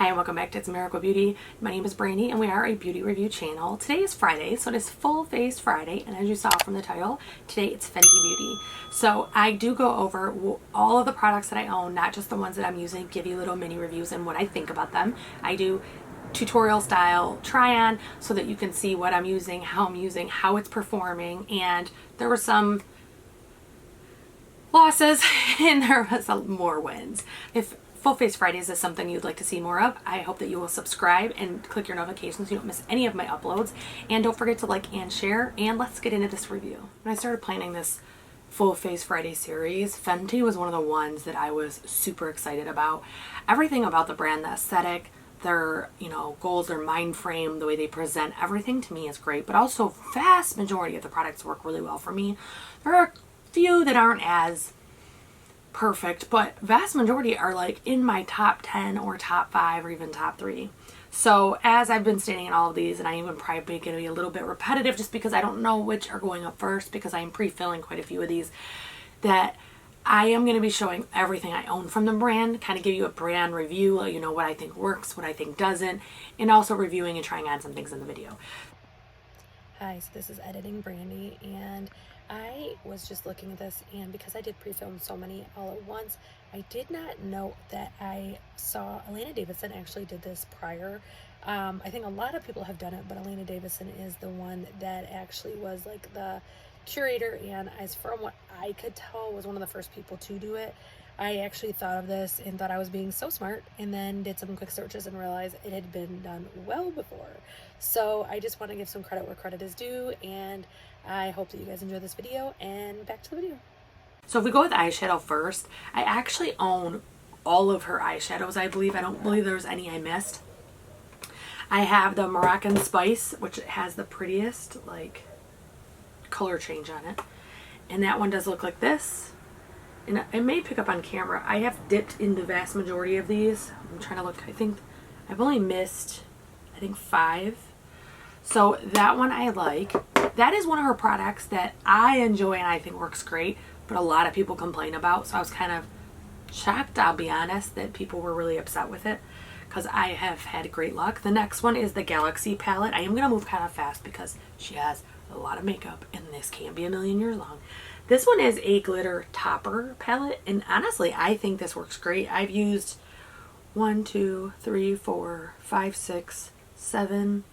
Hi and welcome back to It's Miracle Beauty. My name is Brandy and we are a beauty review channel. Today is Friday, so it is Full Face Friday, and as you saw from the title, today it's Fenty Beauty. So I do go over all of the products that I own, not just the ones that I'm using, give you little mini reviews and what I think about them. I do tutorial style try on so that you can see what I'm using, how it's performing, and there were some losses and there was more wins. If Full Face Fridays is something you'd like to see more of, I hope that you will subscribe and click your notifications so you don't miss any of my uploads. And don't forget to like and share, and let's get into this review. When I started planning this Full Face Friday series, Fenty was one of the ones that I was super excited about. Everything about the brand, the aesthetic, their goals, their mind frame, the way they present, everything to me is great, but also vast majority of the products work really well for me. There are a few that aren't as perfect, but vast majority are like in my top 10 or top 5 or even top 3. So as I've been stating in all of these, and I even probably going to be a little bit repetitive just because I don't know which are going up first because I'm pre-filling quite a few of these, that I am going to be showing everything I own from the brand, kind of give you a brand review, what I think works, what I think doesn't, and also reviewing and trying on some things in the video. Hi, so this is Editing Brandy, and I was just looking at this, and because I did pre-film so many all at once, I did not know that I saw Elena Davidson actually did this prior. I think a lot of people have done it, but Elena Davidson is the one that actually was like the curator, and as from what I could tell, was one of the first people to do it. I actually thought of this and thought I was being so smart, and then did some quick searches and realized it had been done well before. So I just want to give some credit where credit is due, and I hope that you guys enjoy this video, and back to the video. So if we go with eyeshadow first, I actually own all of her eyeshadows, I believe. I don't believe there's any I missed. I have the Moroccan Spice, which has the prettiest like color change on it, and that one does look like this. And I may pick up on camera, I have dipped in the vast majority of these. I'm trying to look, I think I've only missed 5. So that one I like. That is one of her products that I enjoy and I think works great, but a lot of people complain about, so I was kind of shocked, I'll be honest, that people were really upset with it, because I have had great luck. The next one is the Galaxy palette. I am going to move kind of fast because she has a lot of makeup and this can be a million years long. This one is a glitter topper palette, and honestly I think this works great. I've used 1, 2, 3, 4, 5, 6, 7,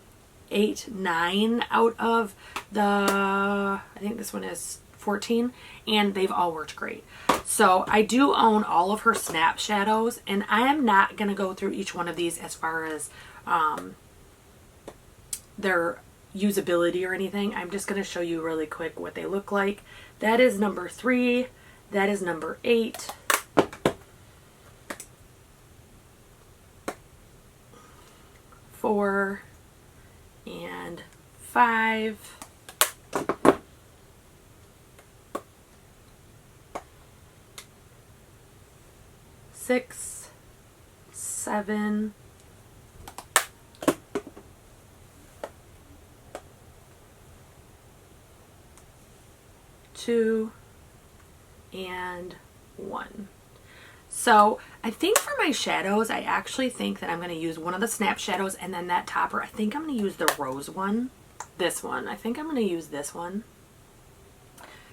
8, 9 out of the, I think this one is 14, and they've all worked great. So I do own all of her snap shadows, and I am not going to go through each one of these as far as their usability or anything. I'm just going to show you really quick what they look like. That is number 3, that is number 8, four, and 5, six, 7, 2, and 1. So I think for my shadows, I actually think that I'm going to use one of the snap shadows, and then that topper, I think I'm going to use the rose one. This one. I think I'm going to use this one.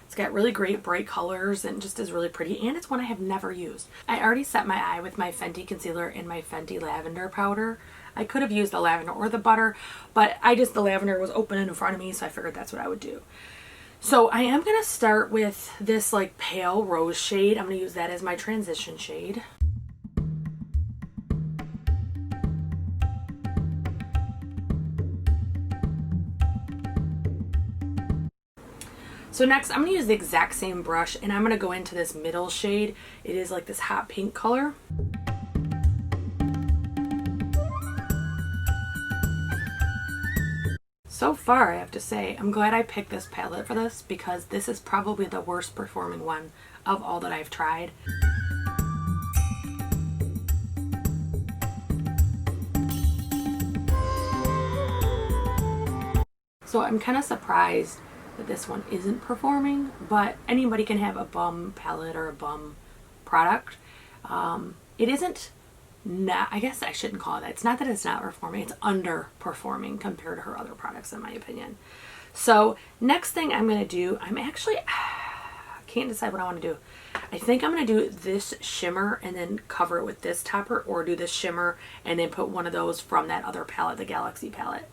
It's got really great bright colors and just is really pretty, and it's one I have never used. I already set my eye with my Fenty concealer and my Fenty lavender powder. I could have used the lavender or the butter, but the lavender was open in front of me, so I figured that's what I would do. So I am going to start with this like pale rose shade. I'm going to use that as my transition shade. So next I'm going to use the exact same brush, and I'm going to go into this middle shade. It is like this hot pink color. So far, I have to say, I'm glad I picked this palette for this, because this is probably the worst performing one of all that I've tried. So I'm kind of surprised that this one isn't performing, but anybody can have a bum palette or a bum product. It isn't not, I guess I shouldn't call it that. It's not that it's not performing, it's underperforming compared to her other products in my opinion. So next thing I'm going to do, I'm actually, can't decide what I want to do. I think I'm going to do this shimmer and then cover it with this topper, or do this shimmer and then put one of those from that other palette, the Galaxy palette.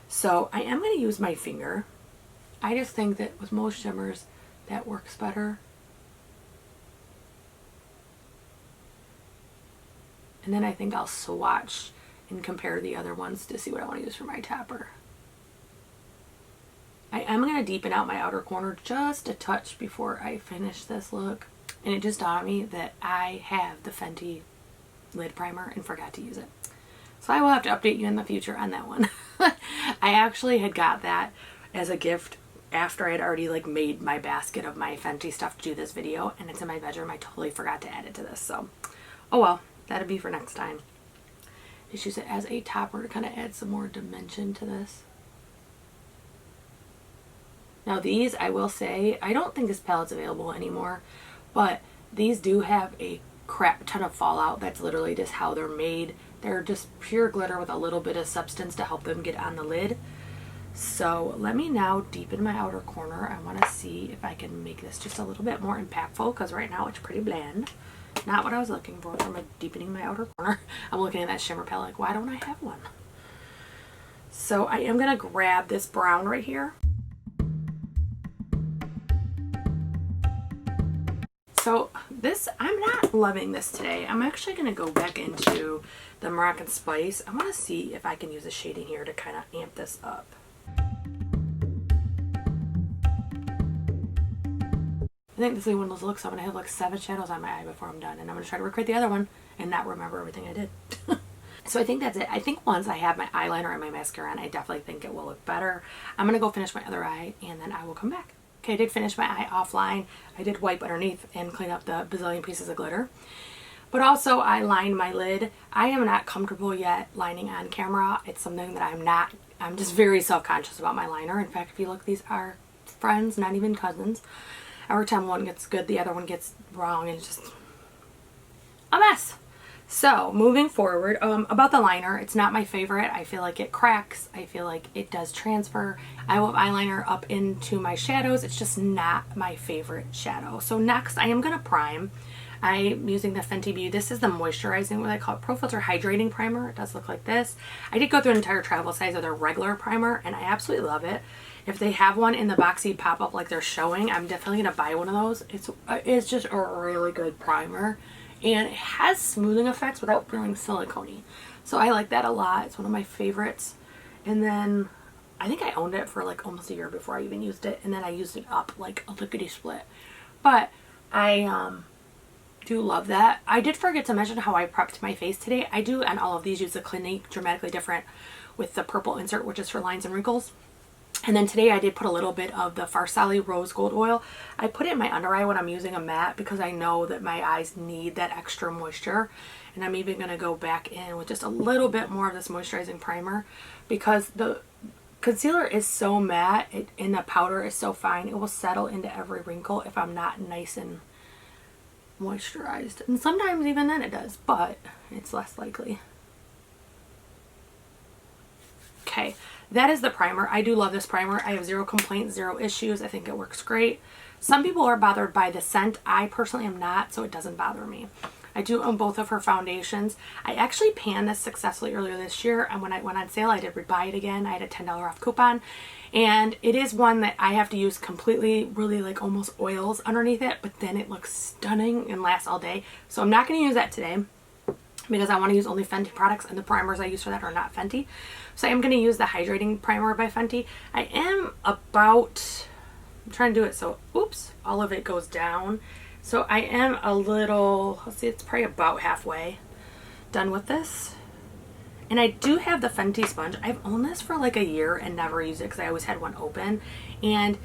So I am going to use my finger. I just think that with most shimmers that works better. And then I think I'll swatch and compare the other ones to see what I want to use for my topper. I am going to deepen out my outer corner just a touch before I finish this look. And it just dawned on me that I have the Fenty lid primer and forgot to use it. So I will have to update you in the future on that one. I actually had got that as a gift after I had already like made my basket of my Fenty stuff to do this video, and it's in my bedroom. I totally forgot to add it to this. So, oh well, that'll be for next time. Just use it as a topper to kind of add some more dimension to this. Now these, I will say, I don't think this palette's available anymore, but these do have a crap ton of fallout. That's literally just how they're made. They're just pure glitter with a little bit of substance to help them get on the lid. So let me now deepen my outer corner. I want to see if I can make this just a little bit more impactful, because right now it's pretty bland. Not what I was looking for from deepening my outer corner. I'm looking at that shimmer palette like, why don't I have one? So I am going to grab this brown right here. So this, I'm not loving this today. I'm actually going to go back into the Moroccan Spice. I want to see if I can use a shading here to kind of amp this up. I think this will be one of those looks I'm going to have like 7 shadows on my eye before I'm done. And I'm going to try to recreate the other one and not remember everything I did. So I think that's it. I think once I have my eyeliner and my mascara on, I definitely think it will look better. I'm going to go finish my other eye and then I will come back. Okay, I did finish my eye offline. I did wipe underneath and clean up the bazillion pieces of glitter. But also I lined my lid. I am not comfortable yet lining on camera. It's something that I'm just very self-conscious about my liner. In fact, if you look, these are friends, not even cousins. Every time one gets good, the other one gets wrong, and it's just a mess. So moving forward, about the liner, it's not my favorite. I feel like it cracks. I feel like it does transfer. I will have eyeliner up into my shadows. It's just not my favorite shadow. So next I am going to prime. I'm using the Fenty Beauty. This is the moisturizing, what I call it, Pro Filter Hydrating Primer. It does look like this. I did go through an entire travel size of their regular primer, and I absolutely love it. If they have one in the boxy pop-up like they're showing, I'm definitely going to buy one of those. It's just a really good primer. And it has smoothing effects without feeling silicone-y. So I like that a lot. It's one of my favorites. And then I think I owned it for like almost a year before I even used it. And then I used it up like a lickety-split. But I do love that. I did forget to mention how I prepped my face today. I do on all of these use the Clinique Dramatically Different with the purple insert, which is for lines and wrinkles. And then today I did put a little bit of the Farsali Rose Gold Oil. I put it in my under eye when I'm using a matte because I know that my eyes need that extra moisture. And I'm even going to go back in with just a little bit more of this moisturizing primer because the concealer is so matte and the powder is so fine. It will settle into every wrinkle if I'm not nice and moisturized. And sometimes even then it does, but it's less likely. Okay, that is the primer. I do love this primer. I have 0 complaints, 0 issues. I think it works great. Some people are bothered by the scent. I personally am not, so it doesn't bother me. I do own both of her foundations. I actually panned this successfully earlier this year, and when I went on sale, I did rebuy it again. I had a $10 off coupon, and it is one that I have to use completely, really like almost oils underneath it, but then it looks stunning and lasts all day. So I'm not going to use that today because I want to use only Fenty products, and the primers I use for that are not Fenty. So I'm going to use the Hydrating Primer by Fenty. I am about, I'm trying to do it so, oops, all of it goes down. So I am a little, let's see, it's probably about halfway done with this. And I do have the Fenty sponge. I've owned this for like a year and never used it because I always had one open. And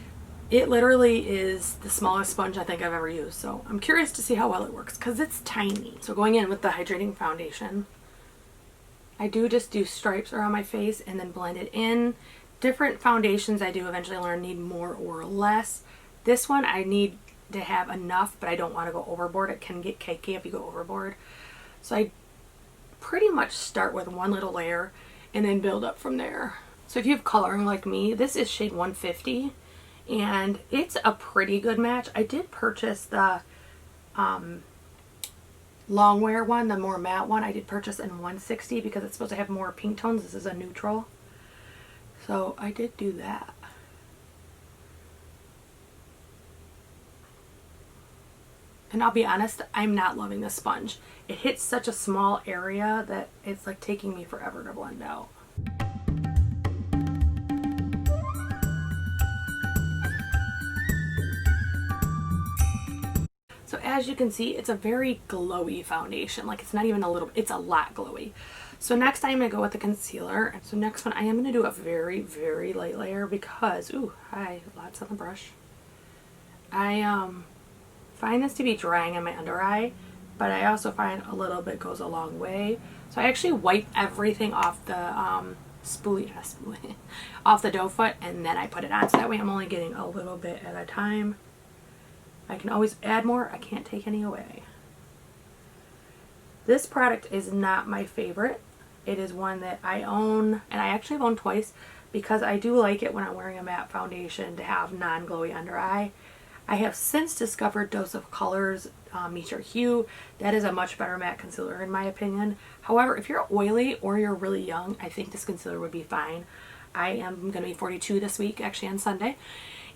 it literally is the smallest sponge I think I've ever used. So I'm curious to see how well it works because it's tiny. So going in with the Hydrating Foundation, I do just do stripes around my face and then blend it in. Different foundations I do eventually learn need more or less. This one I need to have enough, but I don't want to go overboard. It can get cakey if you go overboard. So I pretty much start with one little layer and then build up from there. So if you have coloring like me, this is shade 150 and it's a pretty good match. I did purchase the long wear one, the more matte one. I did purchase in 160 because it's supposed to have more pink tones. This is a neutral. So I did do that. And I'll be honest, I'm not loving the sponge. It hits such a small area that it's like taking me forever to blend out. So as you can see, it's a very glowy foundation. Like it's not even a little, it's a lot glowy. So next I'm going to go with the concealer. So next one I am going to do a very, very light layer because, ooh, hi, lots on the brush. I find this to be drying on my under eye, but I also find a little bit goes a long way. So I actually wipe everything off the off the doe foot, and then I put it on. So that way I'm only getting a little bit at a time. I can always add more. I can't take any away. This product is not my favorite. It is one that I own, and I actually have owned twice because I do like it when I'm wearing a matte foundation to have non-glowy under eye. I have since discovered Dose of Colors Meet Your Hue. That is a much better matte concealer in my opinion. However, if you're oily or you're really young, I think this concealer would be fine. I am going to be 42 this week, actually on Sunday,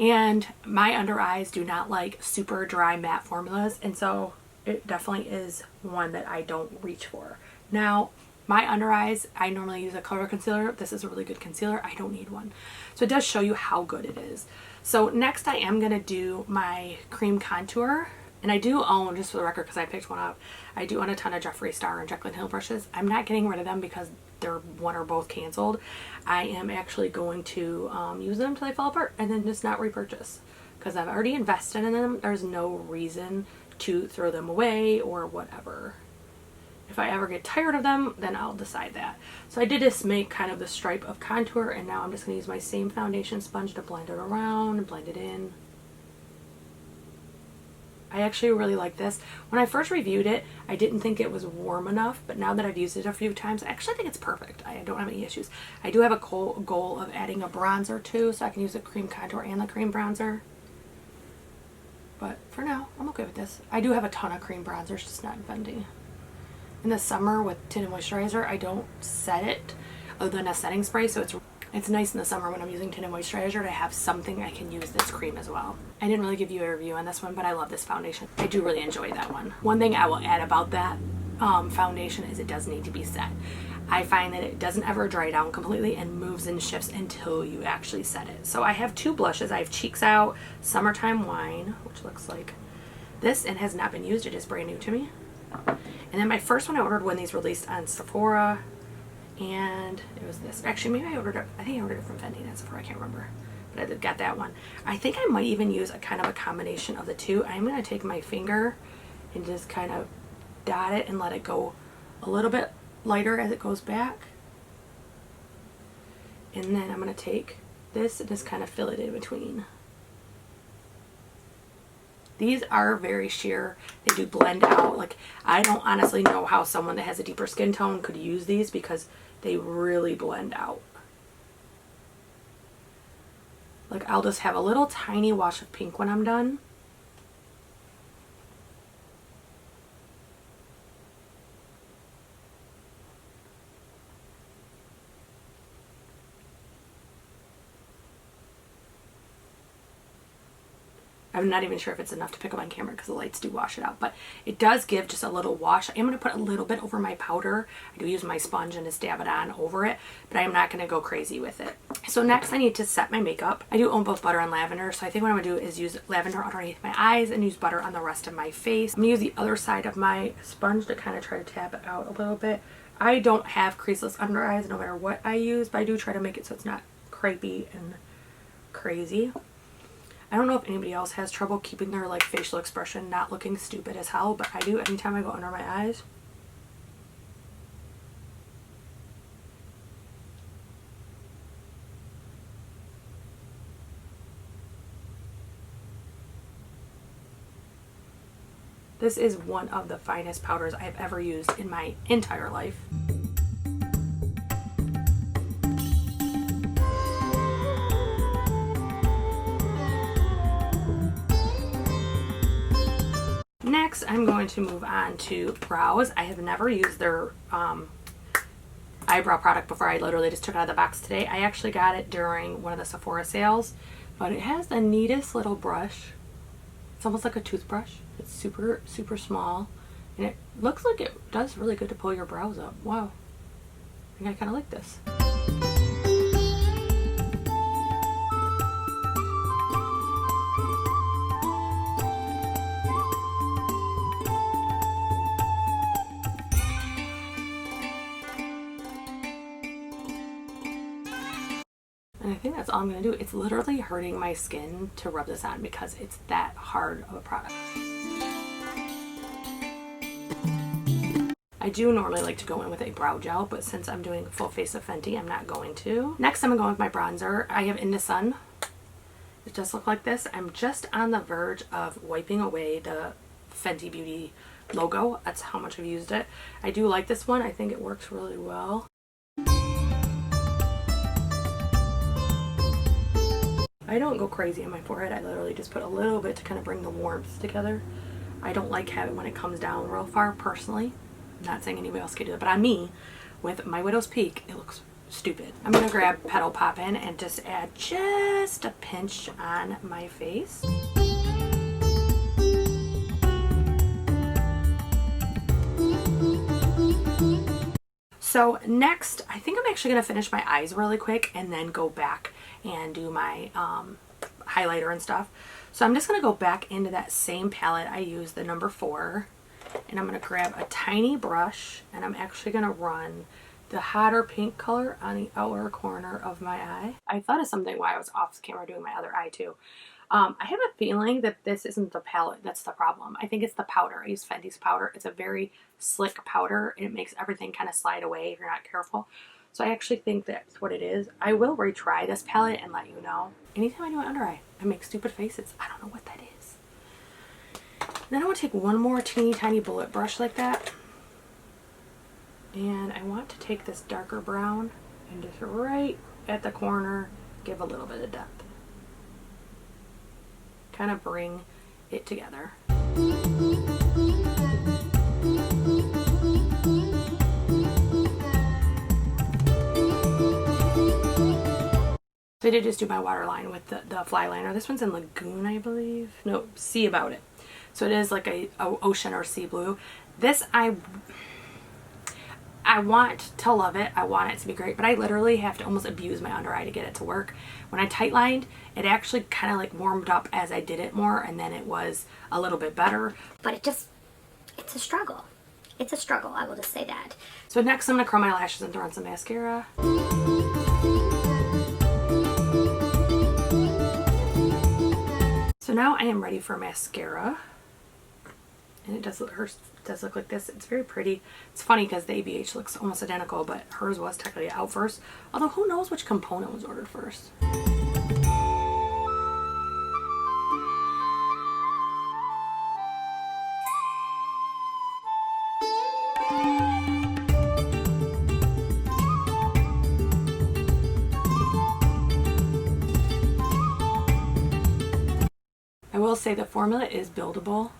and my under eyes do not like super dry matte formulas, and so it definitely is one that I don't reach for. Now, my under eyes, I normally use a color concealer. This is a really good concealer. I don't need one. So it does show you how good it is. So next I am going to do my cream contour. And I do own, just for the record because I picked one up, I do own a ton of Jeffree Star and Jaclyn Hill brushes. I'm not getting rid of them because they're one or both canceled. I am actually going to use them until they fall apart and then just not repurchase. Because I've already invested in them. There's no reason to throw them away or whatever. If I ever get tired of them, then I'll decide that. So I did just make kind of the stripe of contour, and now I'm just going to use my same foundation sponge to blend it around and blend it in. I actually really like this. When I first reviewed it, I didn't think it was warm enough, but now that I've used it a few times, I actually think it's perfect. I don't have any issues. I do have a goal of adding a bronzer too, so I can use the cream contour and the cream bronzer. But for now, I'm okay with this. I do have a ton of cream bronzers, just not in Fenty. In the summer with tinted moisturizer, I don't set it other than a setting spray, so it's nice in the summer when I'm using tinted moisturizer to have something I can use this cream as well. I didn't really give you a review on this one, but I love this foundation. I do really enjoy that one. One thing I will add about that foundation is it does need to be set. I find that it doesn't ever dry down completely and moves and shifts until you actually set it. So I have two blushes. I have Cheeks Out Summertime Wine, which looks like this and has not been used. It is brand new to me. And then my first one I ordered when these released on Sephora, and it was this. Actually, maybe I ordered it, I think I ordered it from Fenty, not Sephora, I can't remember. But I got that one. I think I might even use a kind of a combination of the two. I'm going to take my finger and just kind of dot it and let it go a little bit lighter as it goes back. And then I'm going to take this and just kind of fill it in between. These are very sheer. They do blend out. Like, I don't honestly know how someone that has a deeper skin tone could use these because they really blend out. Like, I'll just have a little tiny wash of pink when I'm done. I'm not even sure if it's enough to pick up on camera because the lights do wash it out, but it does give just a little wash. I am going to put a little bit over my powder. I do use my sponge and just dab it on over it, but I'm not going to go crazy with it. So next I need to set my makeup. I do own both butter and lavender, so I think what I'm going to do is use lavender underneath my eyes and use butter on the rest of my face. I'm going to use the other side of my sponge to kind of try to tap it out a little bit. I don't have creaseless under eyes no matter what I use, but I do try to make it so it's not crepey and crazy. I don't know if anybody else has trouble keeping their like facial expression not looking stupid as hell, but I do anytime I go under my eyes. This is one of the finest powders I've ever used in my entire life. Next, I'm going to move on to brows. I have never used their eyebrow product before. I literally just took it out of the box today. I actually got it during one of the Sephora sales, but it has the neatest little brush. It's almost like a toothbrush. It's super, super small, and it looks like it does really good to pull your brows up. Wow. I think I kind of like this. And I think that's all I'm going to do. It's literally hurting my skin to rub this on because it's that hard of a product. I do normally like to go in with a brow gel, but since I'm doing a full face of Fenty, I'm not going to. Next, I'm going to go with my bronzer. I have In the Sun. It does look like this. I'm just on the verge of wiping away the Fenty Beauty logo. That's how much I've used it. I do like this one. I think it works really well. I don't go crazy on my forehead. I literally just put a little bit to kind of bring the warmth together. I don't like having it when it comes down real far, personally. I'm not saying anybody else can do it, but on me, with my Widow's Peak, it looks stupid. I'm going to grab Petal Pop In and just add just a pinch on my face. So next, I think I'm actually going to finish my eyes really quick and then go back and do my highlighter and stuff. So I'm just going to go back into that same palette I used, the number 4, and I'm going to grab a tiny brush, and I'm actually going to run the hotter pink color on the outer corner of my eye. I thought of something while I was off camera doing my other eye too. I have a feeling that this isn't the palette that's the problem. I think it's the powder. I use Fenty's powder. It's a very slick powder, and it makes everything kind of slide away if you're not careful. So I actually think that's what it is. I will retry this palette and let you know. Anytime I do my under eye, I make stupid faces. I don't know what that is. Then I want to take one more teeny tiny bullet brush like that. And I want to take this darker brown and just right at the corner, give a little bit of depth. Kind of bring it together. So I did just do my waterline with the fly liner. This one's in Lagoon, I believe. No, Sea About It. So it is like a ocean or sea blue. This I want to love it. I want it to be great, but I literally have to almost abuse my under eye to get it to work. When I tight lined, it actually kind of like warmed up as I did it more, and then it was a little bit better. But it's a struggle. It's a struggle, I will just say that. So next I'm going to curl my lashes and throw on some mascara. So now I am ready for mascara. And it does look like this. It's very pretty. It's funny because the ABH looks almost identical, but hers was technically out first. Although who knows which component was ordered first. I will say the formula is buildable.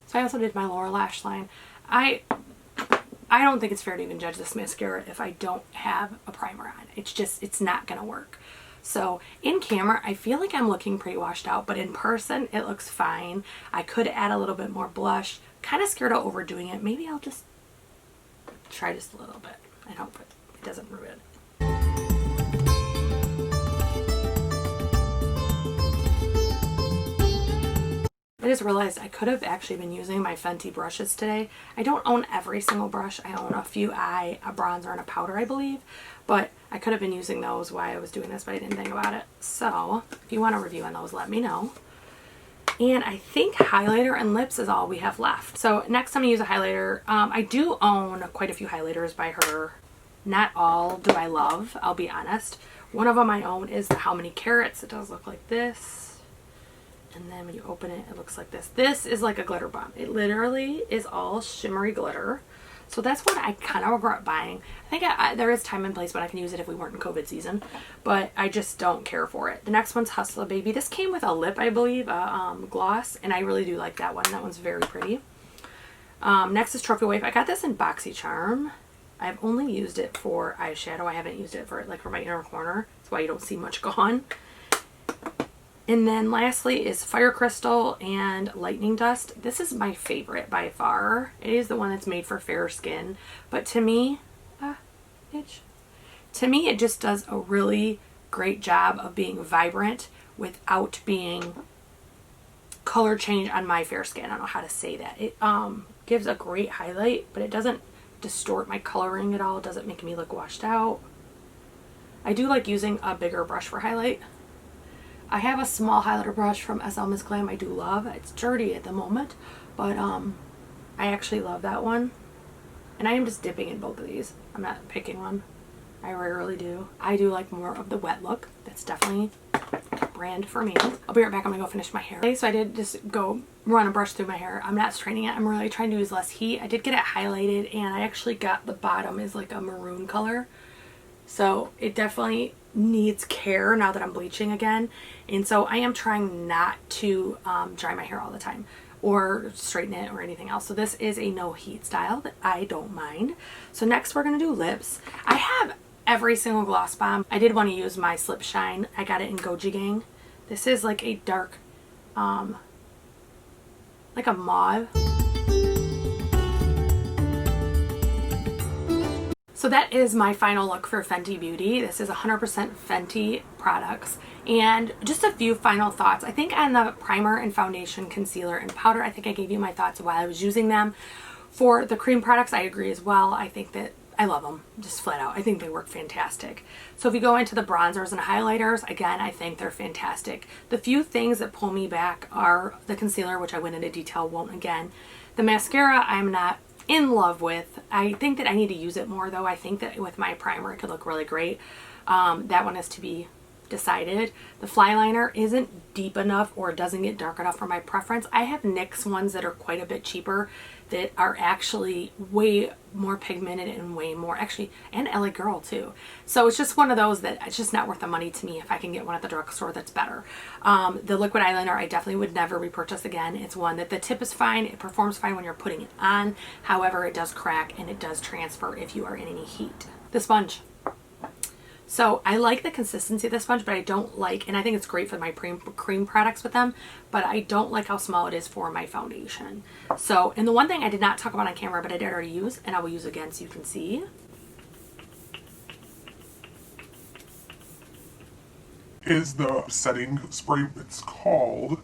So I also did my lower lash line. I don't think it's fair to even judge this mascara if I don't have a primer on. It's not gonna work. So in camera, I feel like I'm looking pretty washed out, but in person, it looks fine. I could add a little bit more blush. Kind of scared of overdoing it. Maybe I'll just try just a little bit and hope it doesn't ruin it. I just realized I could have actually been using my Fenty brushes today. I don't own every single brush. I own a few eye, a bronzer, and a powder, I believe. But I could have been using those while I was doing this, but I didn't think about it. So if you want a review on those, let me know. And I think highlighter and lips is all we have left. So next I'm going to use a highlighter. I do own quite a few highlighters by her. Not all do I love, I'll be honest. One of them I own is the How Many Carats. It does look like this. And then when you open it, it looks like this. This is like a glitter bomb. It literally is all shimmery glitter. So that's what I kind of regret buying. I think there is time and place, but I can use it if we weren't in COVID season. But I just don't care for it. The next one's Hustler Baby. This came with a lip, I believe, gloss. And I really do like that one. That one's very pretty. Next is Trophy Wife. I got this in BoxyCharm. I've only used it for eyeshadow. I haven't used it for my inner corner. That's why you don't see much gone. And then lastly is Fire Crystal and Lightning Dust. This is my favorite by far. It is the one that's made for fair skin. But to me, it just does a really great job of being vibrant without being color change on my fair skin. I don't know how to say that. It gives a great highlight, but it doesn't distort my coloring at all. It doesn't make me look washed out. I do like using a bigger brush for highlight. I have a small highlighter brush from SL Miss Glam I do love. It's dirty at the moment, but I actually love that one. And I am just dipping in both of these. I'm not picking one. I rarely do. I do like more of the wet look. That's definitely a brand for me. I'll be right back. I'm gonna go finish my hair. Okay, so I did just go run a brush through my hair. I'm not straightening it. I'm really trying to use less heat. I did get it highlighted, and I actually got the bottom is like a maroon color. So it definitely needs care now that I'm bleaching again. And so I am trying not to dry my hair all the time or straighten it or anything else. So this is a no heat style that I don't mind. So next we're going to do lips. I have every single gloss bomb. I did want to use my Slip Shine. I got it in Goji Gang. This is like a dark, like a mauve. So that is my final look for Fenty Beauty. This is 100% Fenty products. And just a few final thoughts. I think on the primer and foundation, concealer, and powder, I think I gave you my thoughts while I was using them. For the cream products, I agree as well. I think that I love them, just flat out. I think they work fantastic. So if you go into the bronzers and highlighters, again, I think they're fantastic. The few things that pull me back are the concealer, which I went into detail, won't again. The mascara, I'm not in love with. I think that I need to use it more though. I think that with my primer it could look really great. That one is to be decided. The fly liner isn't deep enough or doesn't get dark enough for my preference. I have NYX ones that are quite a bit cheaper that are actually way more pigmented and way more actually, and LA Girl too. So it's just one of those that it's just not worth the money to me if I can get one at the drugstore that's better. The liquid eyeliner I definitely would never repurchase again. It's one that the tip is fine. It performs fine when you're putting it on. However, it does crack and it does transfer if you are in any heat. The sponge. So I like the consistency of the sponge, but I don't like, and I think it's great for my cream products with them, but I don't like how small it is for my foundation. So, and the one thing I did not talk about on camera, but I did already use, and I will use again so you can see. Is the setting spray. It's called.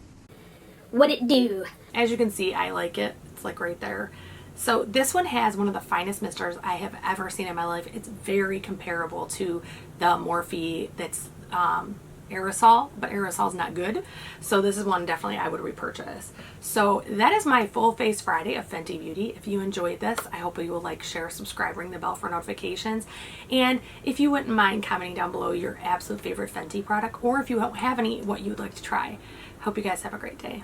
What'd it do? As you can see, I like it. It's like right there. So this one has one of the finest misters I have ever seen in my life. It's very comparable to the Morphe that's aerosol, but aerosol is not good. So this is one definitely I would repurchase. So that is my full face Friday of Fenty Beauty. If you enjoyed this, I hope you will like, share, subscribe, ring the bell for notifications. And if you wouldn't mind commenting down below your absolute favorite Fenty product, or if you have any, what you would like to try. Hope you guys have a great day.